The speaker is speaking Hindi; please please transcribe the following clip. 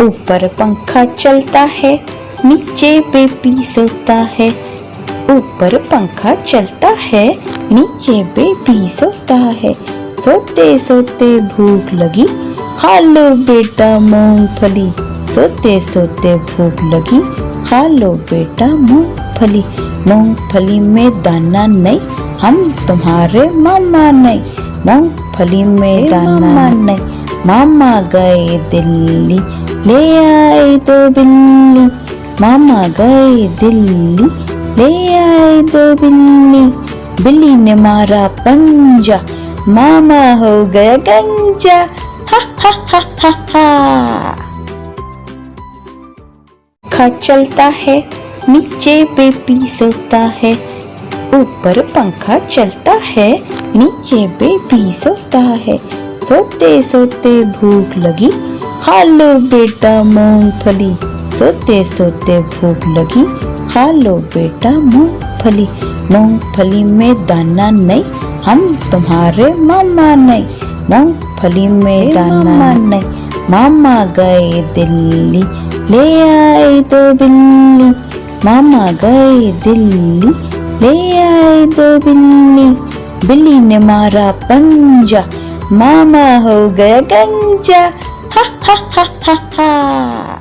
ऊपर पंखा चलता है, नीचे बेबी सोता है। ऊपर पंखा चलता है, नीचे बेबी सोता है। सोते सोते भूख लगी, खा लो बेटा मूंगफली। सोते सोते भूख लगी, खा लो बेटा मूंगफली। मूंगफली में दाना नहीं, हम तुम्हारे मामा नहीं। मूंगफली में दाना नहीं, मामा गए दिल्ली, ले आए दो बिल्ली। मामा गए दिल्ली, ले आए दो बिल्ली। बिल्ली ने मारा पंजा, मामा हो गया गंजा। हा हा हा हा हा। पंखा चलता है, नीचे बेबी सोता है। ऊपर पंखा चलता है, नीचे बेबी सोता है। सोते सोते भूख लगी, खा लो बेटा मूंगफली। सोते सोते भूख लगी, खा लो बेटा मूंगफली। मूंगफली में दाना नहीं, हम तुम्हारे मामा नहीं। मूंगफली में दाना नहीं, मामा गए दिल्ली, ले आए दो बिल्ली। मामा गए दिल्ली, ले आए दो बिल्ली। बिल्ली ने मारा पंजा, मामा हो गया गंजा। हा हा हा हा हा।